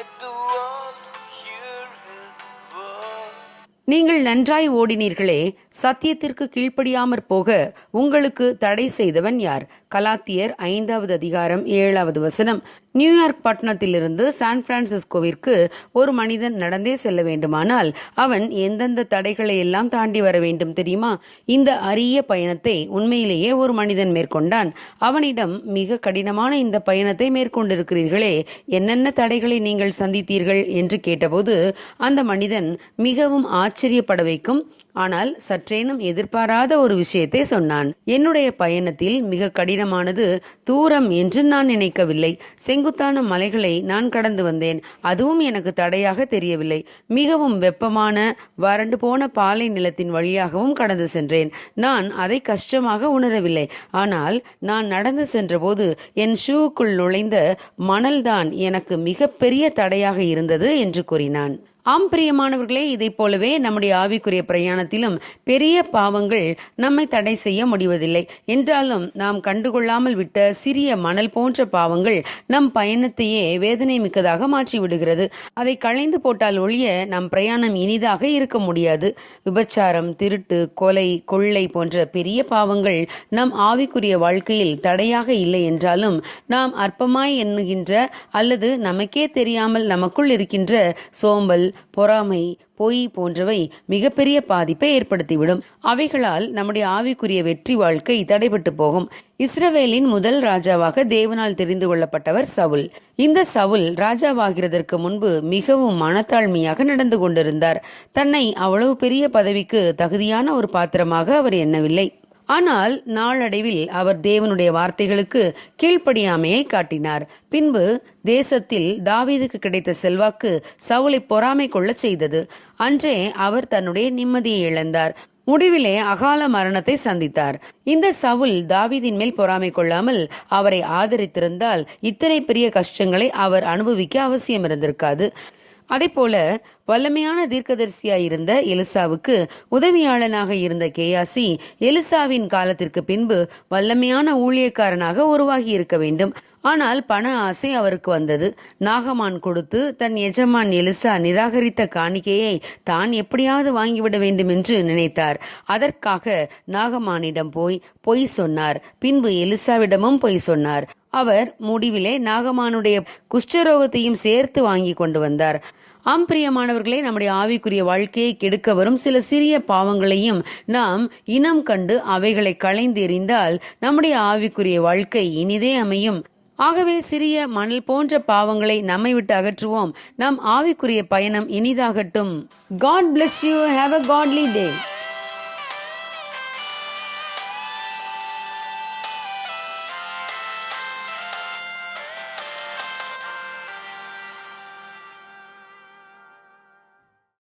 need the world to hear his word. நீங்கள் நன்றாய் ஓடினீர்களே, சத்தியத்திற்கு கீழ்ப்படியாமற் போக உங்களுக்கு தடை செய்தவன் யார்? கலாத்தியர் 5:7 நியூயார்க் பட்டணத்திலிருந்து சான் பிரான்சிஸ்கோவிற்கு ஒரு மனிதன் நடந்தே செல்ல வேண்டுமானால் அவன் எந்தெந்த தடைகளை எல்லாம் தாண்டி வர வேண்டும் தெரியுமா? இந்த அரிய பயணத்தை உண்மையிலேயே ஒரு மனிதன் மேற்கொண்டான். அவனிடம், மிக கடினமான இந்த பயணத்தை மேற்கொண்டிருக்கிறீர்களே, என்னென்ன தடைகளை நீங்கள் சந்தித்தீர்கள் என்று கேட்டபோது அந்த மனிதன் மிகவும் ஆச்சரியப்பட வைக்கும் ஆனால் சற்றேனும் எதிர்பாராத ஒரு விஷயத்தை சொன்னான். என்னுடைய பயணத்தில் மிக கடினமானது தூரம் என்று நான் நினைக்கவில்லை. செங்குத்தான மலைகளை நான் கடந்து வந்தேன். அதுவும் எனக்கு தடையாக தெரியவில்லை. மிகவும் வெப்பமான வறண்டு போன பாலை நிலத்தின் வழியாகவும் கடந்து சென்றேன். நான் அதை கஷ்டமாக உணரவில்லை. ஆனால் நான் நடந்து சென்றபோது என் ஷூவுக்குள் நுழைந்த மணல்தான் எனக்கு மிகப்பெரிய தடையாக இருந்தது என்று கூறினான். ஆம் பிரியமானவர்களே, இதை போலவே நம்முடைய ஆவிக்குரிய பிரயாணத்திலும் பெரிய பாவங்கள் நம்மை தடை செய்ய முடிவதில்லை. என்றாலும் நாம் கண்டுகொள்ளாமல் விட்ட சிறிய மணல் போன்ற பாவங்கள் நம் பயணத்தையே வேதனை மிக்கதாக மாற்றி விடுகிறது. அதை களைந்து போட்டால் ஒழிய நம் பிரயாணம் இனிதாக இருக்க முடியாது. விபச்சாரம், திருட்டு, கொலை, கொள்ளை போன்ற பெரிய பாவங்கள் நம் ஆவிக்குரிய வாழ்க்கையில் தடையாக இல்லை என்றாலும் நாம் அற்பமாய் எண்ணுகின்ற அல்லது நமக்கே தெரியாமல் நமக்குள் இருக்கின்ற சோம்பல், பொறாமை, பொய் போன்றவை மிகப்பெரிய பாதிப்பை ஏற்படுத்திவிடும். அவைகளால் நம்முடைய ஆவிக்குரிய வெற்றி வாழ்க்கை தடைபட்டு போகும். இஸ்ரவேலின் முதல் ராஜாவாக தேவனால் தெரிந்து கொள்ளப்பட்டவர் சவுல். இந்த சவுல் ராஜாவாகிறதற்கு முன்பு மிகவும் மனத்தாழ்மையாக நடந்து கொண்டிருந்தார். தன்னை அவ்வளவு பெரிய பதவிக்கு தகுதியான ஒரு பாத்திரமாக அவர் எண்ணவில்லை. ஆனால் நாளடைவில் அவர் தேவனுடைய வார்த்தைகளுக்கு கீழ்ப்படியாமையை காட்டினார். பின்பு தேசத்தில் தாவீதுக்கு கிடைத்த செல்வாக்கு சவுலை பொறாமை கொள்ள செய்தது. அன்றே அவர் தன்னுடைய நிம்மதியை இழந்தார். முடிவிலே அகால மரணத்தை சந்தித்தார். இந்த சவுல் தாவீதின் மேல் பொறாமை கொள்ளாமல் அவரை ஆதரித்திருந்தால் இத்தனை பெரிய கஷ்டங்களை அவர் அனுபவிக்க அவசியம் இருந்திருக்காது. அதே போல வல்லமையான தீர்க்கதரிசியாயிருந்த எலிசாவுக்கு உதவியாளனாக இருந்த கேயாசி எலிசாவின் காலத்திற்கு பின்பு வல்லமையான ஊழியக்காரனாக உருவாகி இருக்க வேண்டும். ஆனால் பண ஆசை அவருக்கு வந்தது. நாகமான் கொடுத்து தன் எஜமான் எலிசா நிராகரித்த காணிக்கையை தான் எப்படியாவது வாங்கிவிட வேண்டும் என்று நினைத்தார். அதற்காக நாகமானிடம் பொய் சொன்னார். பின்பு எலிசாவிடமும் பொய் சொன்னார். அவர் முடிவிலே நாகமானுடைய குஷ்டரோகத்தையும் சேர்த்து வாங்கி கொண்டு வந்தார். பிரியமானவர்களே, நம்முடைய ஆவிக்குரிய வாழ்க்கையை கெடுக்க வரும் சில சிறிய பாவங்களையும் நாம் இனம் கண்டு அவைகளை களைந்தெறிந்தால் நம்முடைய ஆவிக்குரிய வாழ்க்கை இனிதே அமையும். ஆகவே சிறிய மணல் போன்ற பாவங்களை நம்மை விட்டு அகற்றுவோம். நம் ஆவிக்குரிய பயணம் இனிதாகட்டும். God bless you. Have a godly day.